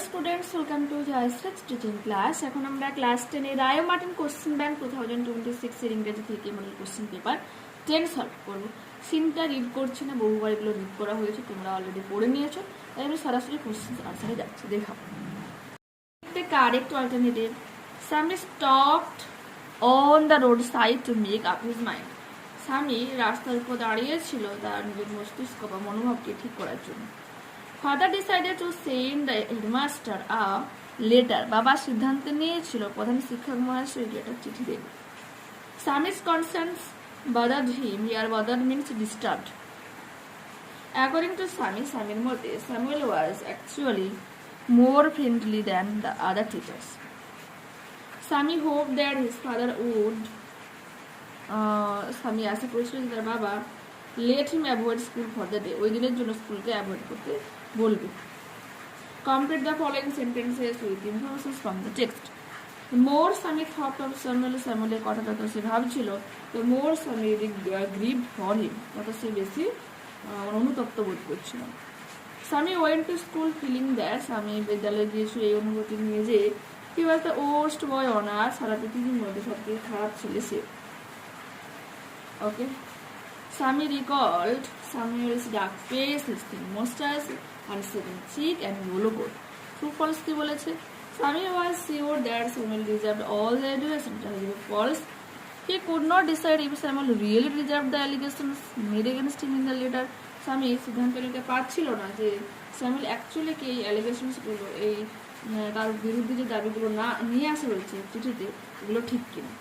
students, welcome to Jayashri teaching class. এখন আমরা class 10 এর রায় মার্টিন কোশ্চেন ব্যাংক 2026 এর ইংরেজি থেকে মডেল কোশ্চেন পেপার 10 সলভ করব। সিনটা রিড করছি না, বহুবার এগুলো রিড করা হয়েছে, তোমরা অলরেডি পড়ে নিয়েছো, তাই আমি সরাসরি কোশ্চেন আনসারে যাচ্ছি। দেখো, the correct alternative. Swami stopped on the roadside to make up his mind. স্বামী রাস্তার উপর দাঁড়িয়ে ছিল তার নিজের মস্তিষ্ক বা মনোভাবকে ঠিক করার জন্য। Father decided to send the headmaster a letter. বাবা সিদ্ধান্ত নিয়েছিল প্রধান শিক্ষক মহাশয়কে একটা চিঠি দেবে। Swami's conscience bothered him. Here bothered means disturbed. According to Swami, Swami's মতে Samuel was actually more friendly than the other teachers. Swami hoped that his father would স্বামী আশা করেছিল যে তার বাবা let him avoid school for the day, ওই দিনের জন্য স্কুলকে অ্যাভয়েড করতে বলবে। Complete the following sentences with information from the text. The more Swami thought of Samuel, Samuel's কথা যত সে ভাবছিল, the more Swami grieved for him, তত সে বেশি অনুতপ্ত বোধ করছিল। Swami went to school feeling that, স্বামী বিদ্যালয়ে গিয়েছিল এই অনুভূতি নিয়ে যে he was the worst boy on earth, সারা পৃথিবীর মধ্যে সবথেকে খারাপ ছেলে সে। Okay. Swami recalled Samuel's dark face, his thin mustache, unshaven cheek, and yellow coat. True false কি বলেছে? Swami was sure that Samuel deserved all the education. False. He could not decide if Samuel really deserved the allegations made against him in the letter. Swami সিদ্ধান্ত নিতে পারছিল না যে Samuel actually কি এই allegations গুলো, এই তার বিরুদ্ধে যে দাবিগুলো না নিয়ে আসা হয়েছে চিঠিতে, এগুলো ঠিক কিনা।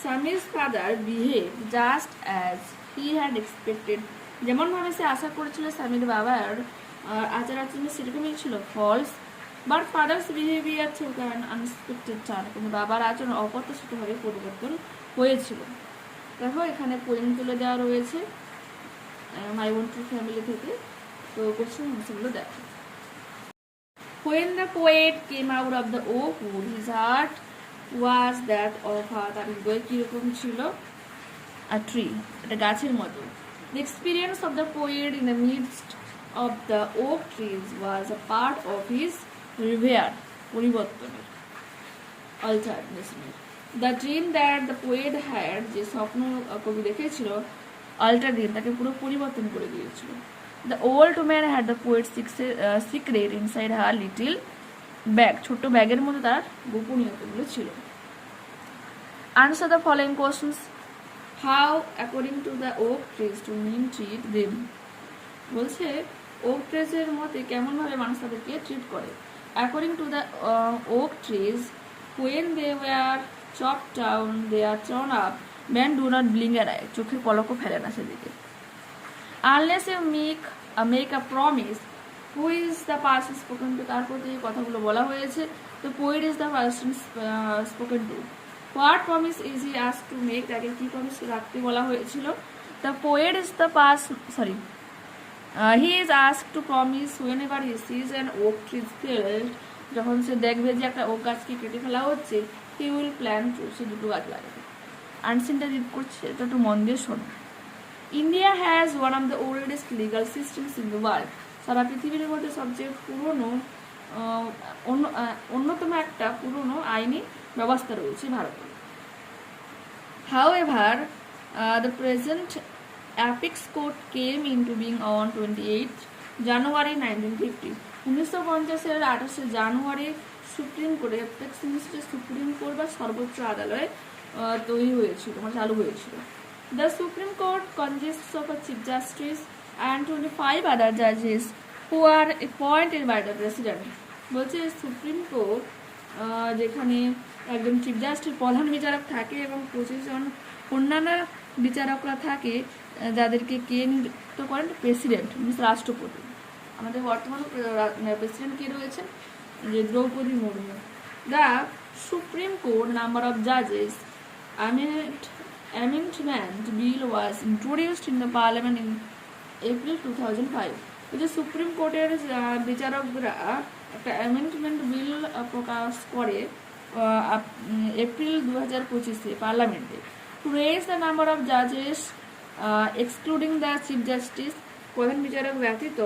Swami's father behaved just as he had expected. যেমন ভাবে সে আশা করেছিল স্বামীর বাবার আচার আচরণ সেরকমই ছিল। ফলস, but father's behaviour took an unexpected turn. কিন্তু বাবার আচরণ অপ্রত্যাশিতভাবে পরিবর্তন হয়েছিল। দেখো এখানে পোয়েম তুলে দেওয়া রয়েছে মাই ওন ট্রু ফ্যামিলি থেকে, তো কোশ্চেন আনসারগুলো দেখো। When the poet came out of the oak wood, his heart was that of a, তার হৃদয় কিরকম ছিল? A tree, একটা গাছের মতো। The experience of the poet in the midst of the oak trees was a part of his repair, পরিবর্তনের, alteredness. The dream that the poet had, যে স্বপ্ন কবি দেখেছিল, altered him, তাকে পুরো পরিবর্তন করে দিয়েছিল। The old man had the poet's secret inside her little bag, ছোট্ট ব্যাগের মধ্যে তার গোপনীয়তাগুলো ছিল। Answer the following questions. How, according to the oak trees, to men treat them? বলছে oak trees এর মতে কেমন ভাবে মানুষ তাদেরকে ট্রিট করে। According to the oak trees, when they were chopped down, they are torn up, men do not blink an eye, চোখের পলকও ফেলে না সেদিকে। Unless you make a promise, who is the person spoken to? তার প্রতি কথাগুলো বলা হয়েছে, তো poet is the person spoken to. What promise is he asked to make? তাকে কি প্রমিস রাখতে বলা হয়েছিল? The poet is the person, he is asked to promise whenever he sees an oak tree felled, যখন সে দেখবে যে একটা okay গাছকে কেটে ফেলা হচ্ছে, he will plan to, সে দুটো গাছ লাগাবে। আনসিনটা রিড করছে, এটা একটু মন দিয়ে শোনো। India has one of the oldest legal systems in the world. সারা পৃথিবীর মধ্যে সবচেয়ে পুরনো অন্যতম একটা পুরনো আইনি ব্যবস্থা রয়েছে ভারতে। However, the present apex court came into being on 28 January 1950. 1950 এর 28 জানুয়ারি সুপ্রিম কোর্টে অ্যাপেক্স মিনিস্ট্রি সুপ্রিম কোর্ট বা সর্বোচ্চ আদালতে তৈরি হয়েছিল, মানে চালু হয়েছিল। The Supreme Court consists of a Chief Justice and 25 other judges who are appointed by the President. বলছে সুপ্রিম কোর্ট যেখানে একজন চিফ জাস্টিস প্রধান বিচারক থাকে এবং 25 জন অন্যান্য বিচারকরা থাকে, যাদেরকে কে নিযুক্ত করেন? প্রেসিডেন্ট, মিনস রাষ্ট্রপতি। আমাদের বর্তমান প্রেসিডেন্ট কে রয়েছেন? যে Droupadi Murmu. The supreme court number of জাজেস amendment bill was introduced in the parliament in April 2005. যে সুপ্রিম কোর্টের বিচারকরা একটা অ্যামেন্ডমেন্ট বিল প্রকাশ করে এপ্রিল 2025-এ পার্লামেন্টে। To raise the number of জাজেস এক্সক্লুডিং দ্য চিফ জাস্টিস, প্রধান বিচারক ব্যতীত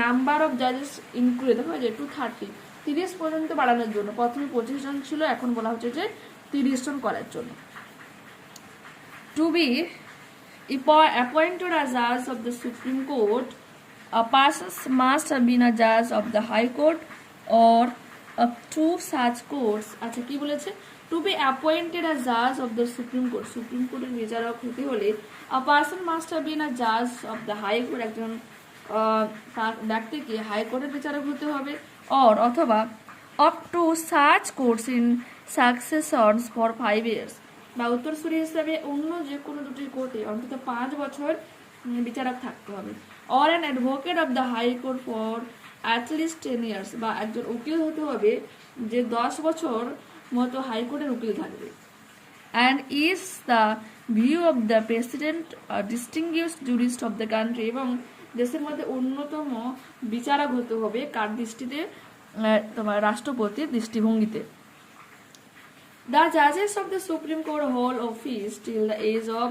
নাম্বার অফ জাজেস ইনক্রিজ দেখা যায় 230, 30 পর্যন্ত বাড়ানোর জন্য। প্রথমে 25 জন ছিল, এখন বলা হচ্ছে যে 30 জন করার জন্য। To be appointed as judge of the Supreme Court, a person must have been a judge of the High Court or up to such courts। আচ্ছা কি বলেছে, to be appointed as judge of the Supreme Court, supreme কোর্টের বিচারক হতে হলে a person must have been a judge of the High Court, একজন ব্যক্তিকে হাইকোর্টের বিচারক হতে হবে, অথবা up to such courts in successions for 5 years, বা উত্তরসূরি হিসাবে অন্য যে কোনো দুটি কোর্টে অন্তত 5 বছর বিচারক থাকতে হবে, or an advocate of the high court for at least 10 years, বা একজন উকিল হতে হবে যে 10 বছর মতো হাইকোর্টের উকিল থাকবে। And is the view of the president distinguished jurist of the country, এবং দেশের মধ্যে অন্যতম বিচারক হতে হবে কার দৃষ্টিতে, তোমার রাষ্ট্রপতির দৃষ্টিভঙ্গিতে। The judges of the Supreme Court hold office till the age of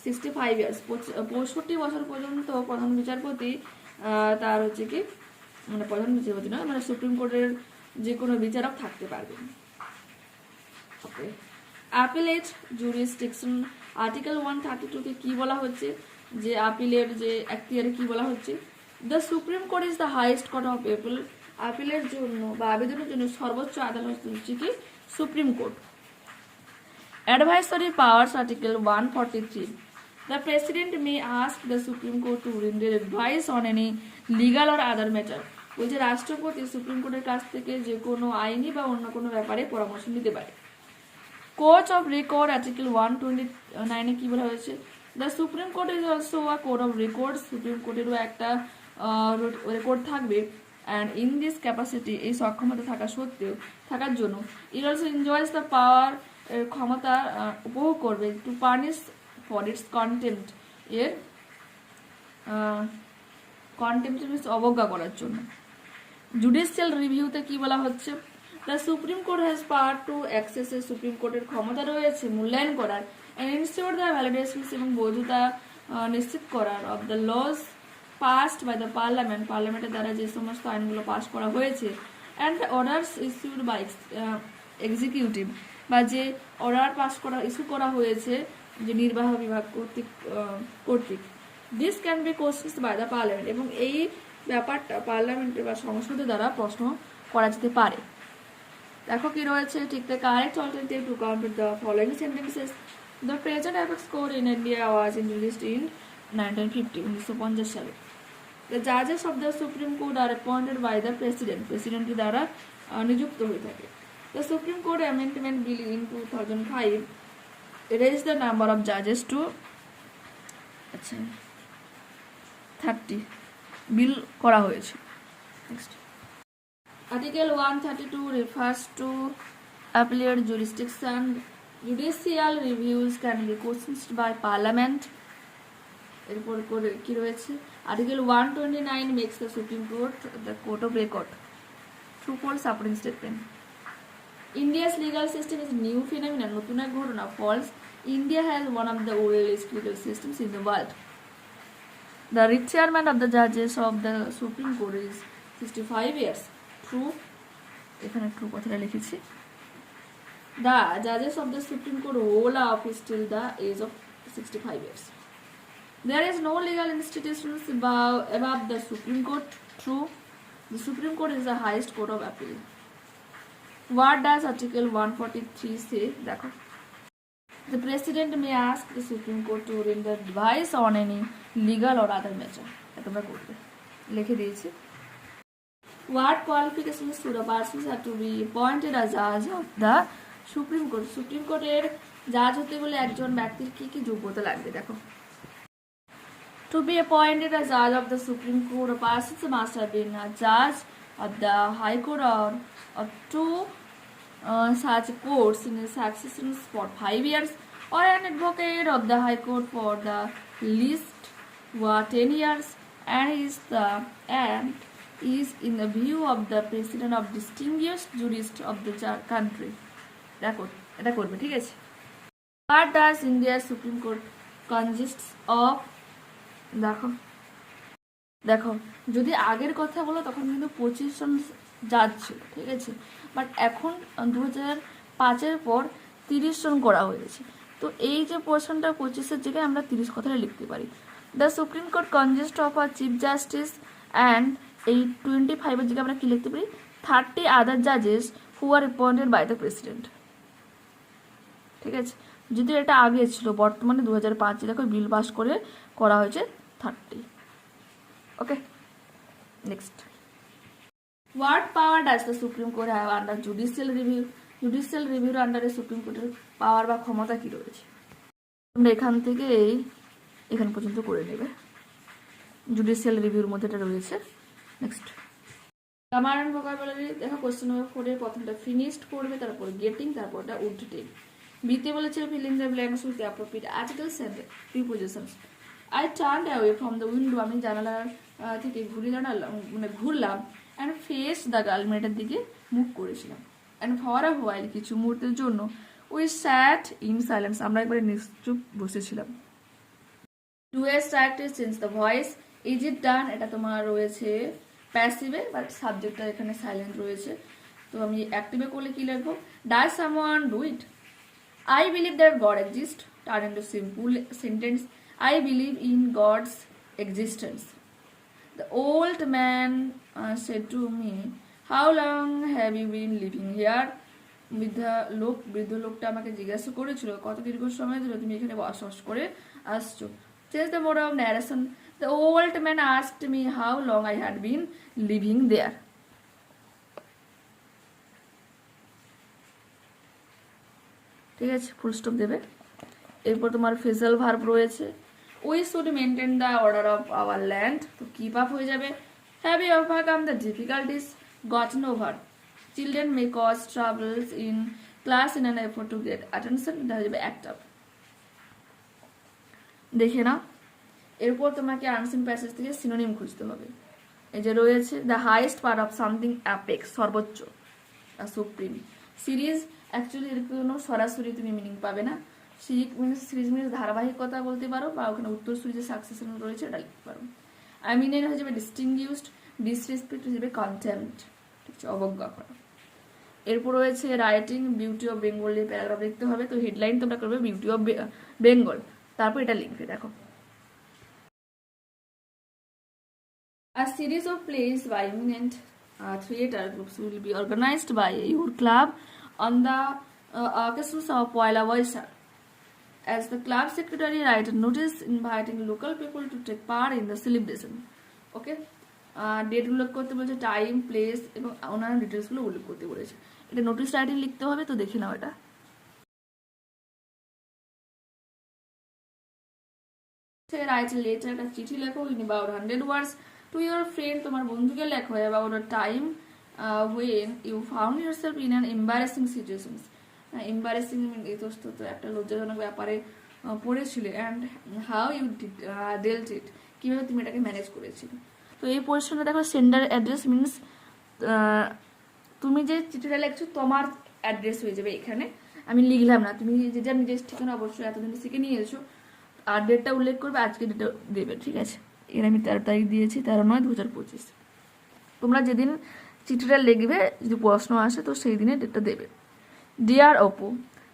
65 years, 65 বছর পর্যন্ত প্রধান বিচারপতি তার হচ্ছে কি মানে প্রধান বিচারপতি নয়, মানে সুপ্রিম কোর্টের যে কোনো বিচারক থাকতে পারবেন। ওকে, অ্যাপিলেট জুরিসডিকশন আর্টিকেল 132 তে কি বলা হচ্ছে, যে আপিলের যে এখতিয়ারে কি বলা হচ্ছে, the supreme court is the highest court of appeal, আপিলের জন্য বা আবেদনের জন্য সর্বোচ্চ আদালত হচ্ছে কি supreme court. Advisory powers article 143, the president may ask the Supreme Court to render advice on any legal or other matter, বলছে রাষ্ট্রপতি সুপ্রিম কোর্টের কাছ থেকে যে কোনো আইনি বা অন্য কোনো ব্যাপারে পরামর্শ নিতে পারে। কোর্ট অফ রেকর্ড আর্টিকেল 129 কি বলা হয়েছে, the supreme court is also a court of record, supreme কোর্টেরও একটা রেকর্ড থাকবে। অ্যান্ড ইন দিস ক্যাপাসিটি, এই সক্ষমতা থাকা সত্ত্বেও থাকার জন্য, it also enjoys the power, এর ক্ষমতা উপভোগ করবে, to punish for its contempt, এর কন্টেম্পট মিনস অবজ্ঞা করার জন্য। জুডিশিয়াল রিভিউতে কি বলা হচ্ছে, the supreme court has power to access, supreme কোর্টের ক্ষমতা রয়েছে মূল্যায়ন করার, অ্যান্ড ইনস্টিটিউট দ্য ভ্যালিডেশনস, এবং বৈধতা নিশ্চিত করার, of the laws passed by the parliament, পার্লামেন্টের দ্বারা যে সমস্ত আইনগুলো পাস করা হয়েছে, and the orders issued by executive, বা যে অর্ডার পাস করা ইস্যু করা হয়েছে যে নির্বাহ বিভাগ কর্তৃক। This can be questioned by the parliament, এবং এই ব্যাপারটা পার্লামেন্টের বা সংসদের দ্বারা প্রশ্ন করা যেতে পারে। দেখো কি রয়েছে, ঠিক the correct alternative to complete the following sentences, the present apex court in India was introduced in 1950, 1950 সালে। দ্য জাজেস of the supreme court are appointed by the president, প্রেসিডেন্টের দ্বারা নিযুক্ত হয়ে থাকে। The Supreme Court Amendment Bill in 2005 raised the number of judges to 30 বিল করা হয়েছে। Next, Article 132 refers to appellate jurisdiction. Judicial reviews can be questioned by Parliament. এরপর করে কি রয়েছে, Article 129 makes the Supreme Court the court of record. True false supporting statement. India's legal system is a new phenomenon, নতুন এক ঘটনা। False, India has one of the oldest legal systems in the world. The retirement of the judges of the Supreme Court is 65 years. True, এখানে true কথাটা লিখেছি। The judges of the Supreme Court hold office till the age of 65 years. There is no legal institutions above the Supreme Court. True, the Supreme Court is the highest court of appeal. What does Article 143 say? দেখো, the President may ask the Supreme Court to render advice on any legal or other matter. তোমরা করবে, লিখে দিয়েছি। What qualifications should a person have to be appointed as judge of the Supreme Court? Supreme কোর্টের জাজ হতে বলে একজন ব্যক্তির কি কি যোগ্যতা লাগবে দেখো। To be appointed as judge of the Supreme Court, a person must have been a judge of the High Court or of two such courts in successions for 5 years, or an advocate of the High Court for the least 10 years, and is in the view of the President of distinguished jurist of the country. দেখো, এটা করবে, ঠিক আছে। What does India's Supreme Court consists of? দেখো, দেখো যদি আগের কথা বলো তখন কিন্তু 25 জন জাজ ছিল, ঠিক আছে, বাট এখন 2005-এর পর 30 জন করা হয়েছে। তো এই যে পোর্শনটা 25-এর জায়গায় আমরা 30 কথাটা লিখতে পারি। The supreme court consist of a chief justice and এই 25-এর জায়গায় আমরা কি লিখতে পারি, 30 আদার জাজেস who are appointed by the president, ঠিক আছে। যদি এটা আগে ছিল, বর্তমানে 2005-এ দেখো বিল পাস করে করা হয়েছে 30। Okay, next, what power does the supreme court have under judicial review? Judicial রিভিউর আন্ডারে সুপ্রিম কোর্টের পাওয়ার বা ক্ষমতা কি রয়েছে? তোমরা এখান থেকে এখান পর্যন্ত করে নেবে, জুডিশিয়াল রিভিউর মধ্যে এটা রয়েছে। নেক্সট, গ্রামার অ্যান্ড ভোকাবুলারি দেখো, কোশ্চেন নম্বর 4-এর প্রথমটা ফিনিশড করবে, তারপর গেটিং, তারপরটা উড টেক। বিতে বলেছে fill in the blanks with the appropriate articles and prepositions. I turned away from the window, আমি জানালার থেকে ঘুরলাম, অ্যান্ড ফেস দ্য গার্ল, মেয়েটার দিকে মুখ করেছিলাম, অ্যান্ড ফর আ হোয়াইল, কিছু মুহূর্তের জন্য, উই স্যাট ইন সাইলেন্স, আমরা একবারে নিশ্চুপ বসেছিলাম। To a strike to change the voice, is it done, এটা তোমার রয়েছে প্যাসিভে, বাট সাবজেক্টটা এখানে সাইলেন্ট রয়েছে। তো আমি অ্যাক্টিভে করলে কি লিখবো, does someone do it? I believe that God exists, turn into simple sentence, I believe in God's existence. The old man said to me, how long have you been living here? বৃদ্ধ লোকটা আমাকে জিজ্ঞাসা করেছিল, কত দীর্ঘ সময় ধরে তুমি এখানে বসবাস করে আসছো। Change the mode of narration. The old man asked me how long I had been living there. ঠিক আছে, ফুল স্টপ দেবে। এরপর তোমার ফেজাল ভার্ব রয়েছে, we should maintain the order of our land, তো কিপ আপ হয়ে যাবে। Have you overcome the difficulties, gotten over. Children may cause troubles in class in an effort to get attention, এটা হয়ে যাবে act up. দেখে নাও, এরপর তোমাকে unseen passage থেকে সিনোনিম খুঁজতে হবে। এই যে রয়েছে the highest part of something, apex, সর্বোচ্চ, সুপ্রিম। সিরিজ, অ্যাকচুয়ালি এর কোনো সরাসরি তুমি মিনিং পাবে না। সিরিজ মিনস ধারাবাহিকতা বলতে পারো, বা ওখানে উত্তরসূরি যে সাকসেশন রয়েছে এটা লিখতে পারো। আই মিন এর হয়ে যাবে ডিস্টিংগুইশড, ডিসরেসপেক্ট হয়ে যাবে কন্টেম্পট, ঠিক আছে, অবজ্ঞা করা। এরপর রয়েছে writing, beauty of Bengal, paragraph লিখতে হবে। তো হেডলাইন তোমরা করবে বিউটি অফ বেঙ্গল, তারপর এটা লিখবে। দেখো, a series of plays by eminent theatre groups will be organized by your club on the occasions of Poila Boishakh. As the club secretary, write a notice inviting local people to take part in the celebration. Okay, date উল্লেখ করতে বলেছে, time, place এবং অন্যান্য ডিটেলসগুলো উল্লেখ করতে বলেছে। এটা নোটিস রাইটিং লিখতে হবে, তো দেখে নাও এটা। রাইট লেটার, একটা চিঠি লেখো in about 100 words to your friend, তোমার বন্ধুকে লেখো about a time when you found yourself in an embarrassing situation. Embarrassing ইতস্তত একটা লজ্জাজনক ব্যাপারে পড়েছিলে, অ্যান্ড হাউ ইউ ডেল্ট ইট, কীভাবে তুমি এটাকে ম্যানেজ করেছিলে। তো এই পোর্শনটা দেখো, সেন্ডার অ্যাড্রেস মিনস তুমি যে চিঠিটা লিখছো তোমার অ্যাড্রেস হয়ে যাবে এখানে, আমি লিখলাম না, তুমি যেটা নিজের ঠিকানা অবশ্যই এতদিন শিখে নিয়ে এসো, আর ডেটটা উল্লেখ করবে, আজকে ডেটটা দেবে, ঠিক আছে। এর আমি 13 তারিখ দিয়েছি, 13/9/2025। তোমরা যেদিন চিঠিটা লিখবে, যদি প্রশ্ন আসে তো সেই দিনে ডেটটা দেবে। Dear Apu,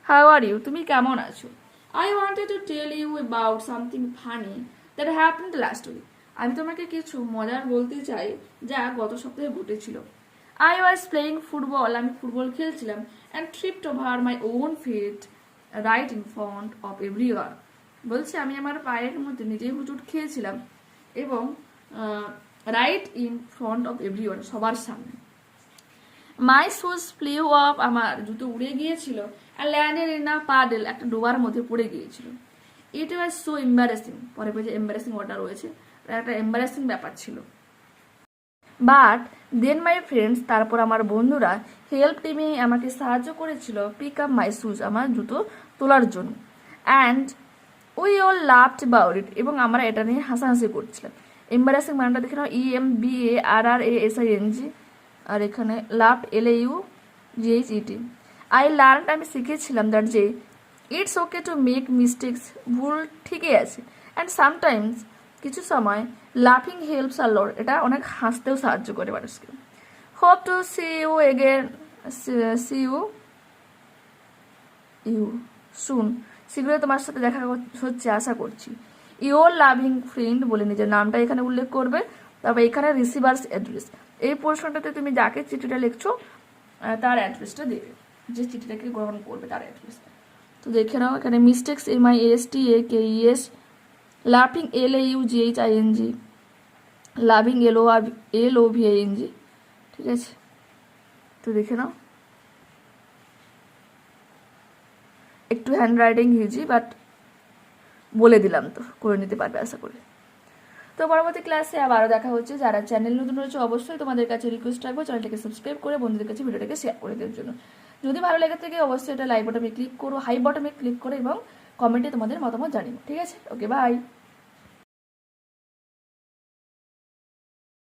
how are you, তুমি কেমন আছো? I wanted to tell you about something funny that happened last week, আমি তোমাকে কিছু মজার বলতে চাই যা গত সপ্তাহে ঘটেছিল। আই ওয়াজ প্লেয়িং ফুটবল, আমি ফুটবল খেলছিলাম, and tripped over my own feet right in front of everyone, বলছে আমি আমার পায়ের মধ্যে নিজেই হুচুট খেয়েছিলাম এবং right in front of everyone, সবার সামনে। মাই শুজ ফ্লিউ অফ, আমার জুতো উড়ে গিয়েছিল, আর ল্যান্ডেড ইন আ পাডেল, একটা ডোবার মধ্যে পড়ে গিয়েছিল। ইট ওয়াজ সো এম্বারেসিং, পরে পেজে এম্বারেসিং ওয়ার্ডটা রয়েছে, একটা এম্বারেসিং ব্যাপার ছিল। বাট দেন মাই ফ্রেন্ডস, তারপর আমার বন্ধুরা, হেল্প টিমে আমাকে সাহায্য করেছিল, পিক আপ মাই শুজ, আমার জুতো তোলার জন্য, and we all loved about it, এবং আমরা এটা নিয়ে হাসাহাসি করছিলাম। এম্বারেসিং মানটা দেখে নাও, EMBARRASING, আর এখানে লাভড LAUGHET। আই লার্ন, আমি শিখেছিলাম, দ্যাট যে it's okay to make mistakes, ভুল ঠিকই আছে, অ্যান্ড সামটাইমস কিছু সময় লাফিং হেল্পস আ লট, এটা অনেক হাসতেও সাহায্য করে মানুষকে। Hope to see you again, see you soon, শীঘ্রই তোমার সাথে দেখা হচ্ছে আশা করছি। ইউর লাভিং ফ্রেন্ড বলে নিজের নামটা এখানে উল্লেখ করবে। তারপর এখানে রিসিভার্স অ্যাড্রেস, এই পোর্শনটাতে তুমি যাকে চিঠিটা লিখছো তার অ্যাড্রেসটা দেবে, যে চিঠিটাকে গ্রহণ করবে তার অ্যাড্রেস। তো দেখে নাও এখানে মিস্টেক্স MISTAKES, লাফিং LAUGHING, লাভিং LOVING, ঠিক আছে। তো দেখে নাও, একটু হ্যান্ড রাইটিং হিজি, বাট বলে দিলাম তো করে নিতে পারবে আশা করি। তো পরবর্তী ক্লাসে আবারও দেখা হচ্ছে। যারা চ্যানেল নতুন রয়েছে অবশ্যই তোমাদের কাছে রিকোয়েস্ট রাখবো চ্যানেলটাকে সাবস্ক্রাইব করে বন্ধুদের কাছে ভিডিওটাকে শেয়ার করে দেওয়ার জন্য। যদি ভালো লেগে থাকে অবশ্যই এটা লাইক বাটনে ক্লিক করো, হাই বাটনে ক্লিক করো এবং কমেন্টে তোমাদের মতামত জানিও, ঠিক আছে। ওকে, বাই।